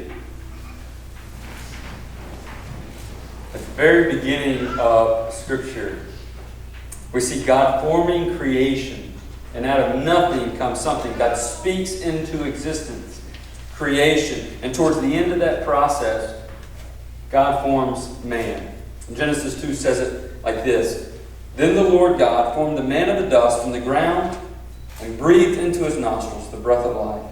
it. At the very beginning of Scripture, we see God forming creation. And out of nothing comes something. God speaks into existence, creation. And towards the end of that process, God forms man. And Genesis 2 says it like this. Then the Lord God formed the man of the dust from the ground and breathed into his nostrils the breath of life.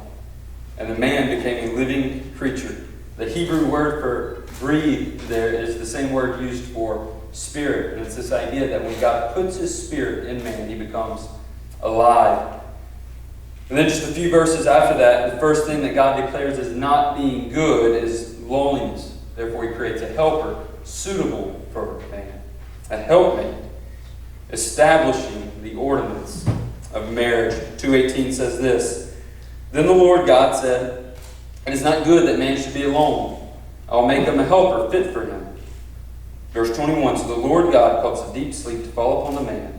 And the man became a living creature. The Hebrew word for breathe there is the same word used for spirit. And it's this idea that when God puts his spirit in man, he becomes alive. And then just a few verses after that, the first thing that God declares as not being good is loneliness. Therefore he creates a helper suitable for man. A helpmate, establishing the ordinance of marriage. 2:18 says this. Then the Lord God said, it is not good that man should be alone. I will make him a helper fit for him. Verse 21, so the Lord God caused a deep sleep to fall upon the man.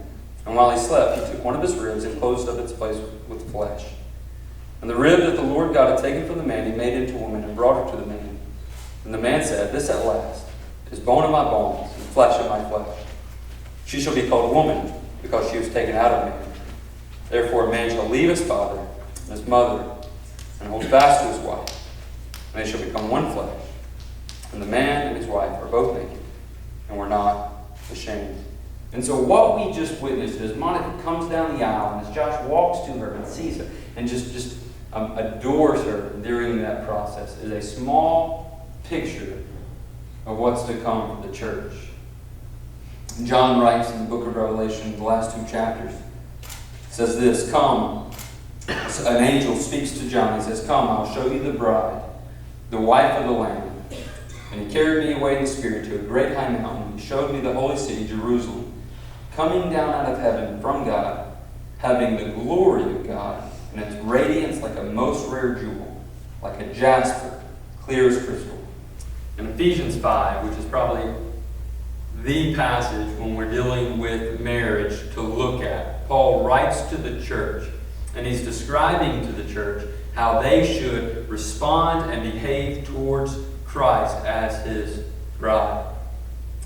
And while he slept, he took one of his ribs and closed up its place with flesh. And the rib that the Lord God had taken from the man, he made into a woman and brought her to the man. And the man said, this at last is bone of my bones and flesh of my flesh. She shall be called woman, because she was taken out of man. Therefore a man shall leave his father and his mother, and hold fast to his wife, and they shall become one flesh. And the man and his wife are both naked, and were not ashamed. And so what we just witnessed as Monica comes down the aisle, and as Josh walks to her and sees her, and just adores her during that process, is a small picture of what's to come for the church. John writes in the book of Revelation, the last 2 chapters, says this, come, an angel speaks to John, he says, come, I'll show you the bride, the wife of the Lamb. And he carried me away in the Spirit to a great high mountain. He showed me the holy city, Jerusalem, coming down out of heaven from God, having the glory of God, and its radiance like a most rare jewel, like a jasper, clear as crystal. In Ephesians 5, which is probably the passage when we're dealing with marriage to look at, Paul writes to the church, and he's describing to the church how they should respond and behave towards Christ as his bride.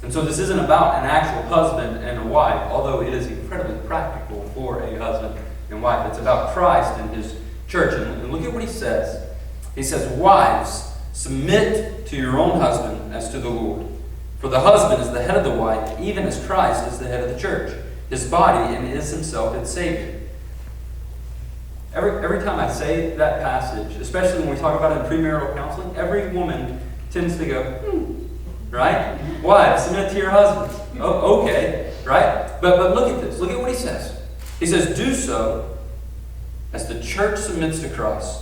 And so this isn't about an actual husband and a wife, although it is incredibly practical for a husband and wife. It's about Christ and his church. And look at what he says. He says, wives, submit to your own husband as to the Lord. For the husband is the head of the wife, even as Christ is the head of the church, his body, and is himself its Savior. Every time I say that passage, especially when we talk about it in premarital counseling, every woman tends to go, right? Wives, submit to your husbands. Oh, okay, right? But look at this. Look at what he says. He says, do so as the church submits to Christ.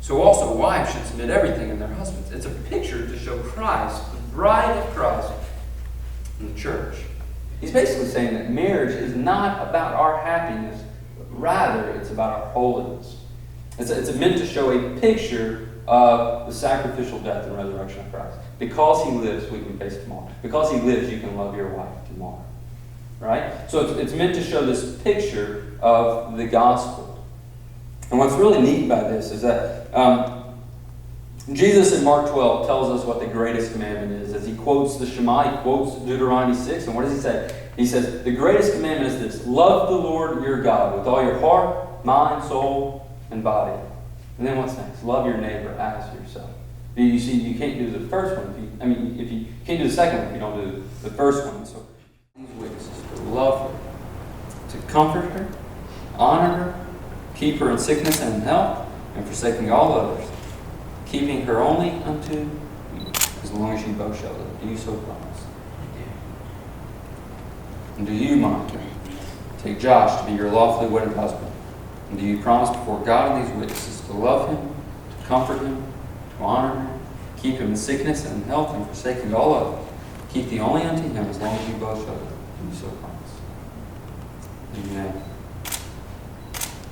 So also wives should submit everything in their husbands. It's a picture to show Christ, the bride of Christ, in the church. He's basically saying that marriage is not about our happiness, but rather it's about our holiness. It's meant to show a picture of the sacrificial death and resurrection of Christ. Because he lives, we can face tomorrow. Because he lives, you can love your wife tomorrow. Right? So it's meant to show this picture of the gospel. And what's really neat by this is that Jesus in Mark 12 tells us what the greatest commandment is. As he quotes the Shema, he quotes Deuteronomy 6. And what does he say? He says, the greatest commandment is this: love the Lord your God with all your heart, mind, soul, and body. And then what's next? Love your neighbor as yourself. You see, you can't do the first one. If you can't do the second one if you don't do the first one. So these witnesses to love her, to comfort her, honor her, keep her in sickness and in health, and forsaking all others, keeping her only unto you, as long as you both shall live. Do you so promise? And do you, Monica, take Josh to be your lawfully wedded husband? And do you promise before God and these witnesses to love him, to comfort him, to honor him, keep him in sickness and in health, and forsaking all others, keep thee only unto him as long as you both shall live? Do you so promise? Amen.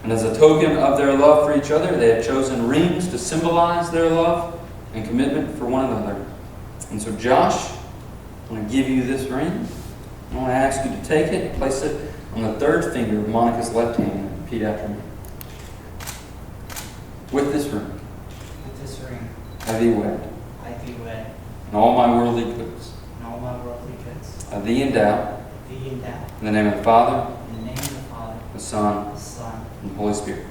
And as a token of their love for each other, they have chosen rings to symbolize their love and commitment for one another. And so Josh, I'm going to give you this ring. I want to ask you to take it and place it on the third finger of Monica's left hand. Repeat after me. With this ring. With this ring. I thee wed, and all my worldly goods, I thee endow, in the name of the Father, the Son, and the Holy Spirit.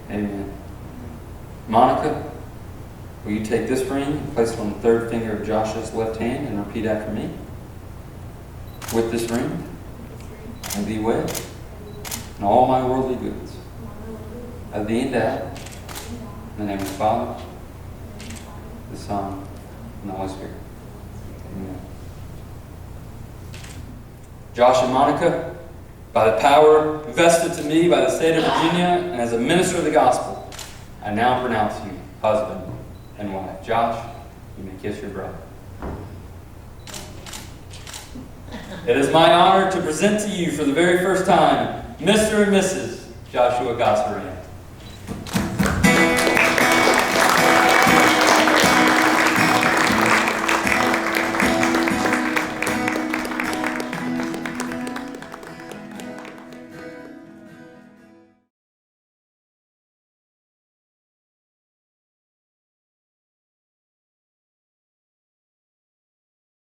Amen. Monica, will you take this ring and place it on the third finger of Joshua's left hand and repeat after me? With this ring, I thee wed, and all my worldly goods, I thee endow, in the name of the Father, the Son, and the Holy Spirit. Amen. Josh and Monica, by the power vested to me by the state of Virginia and as a minister of the gospel, I now pronounce you husband and wife. Josh, you may kiss your bride. It is my honor to present to you for the very first time Mr. and Mrs. Joshua Gosserands.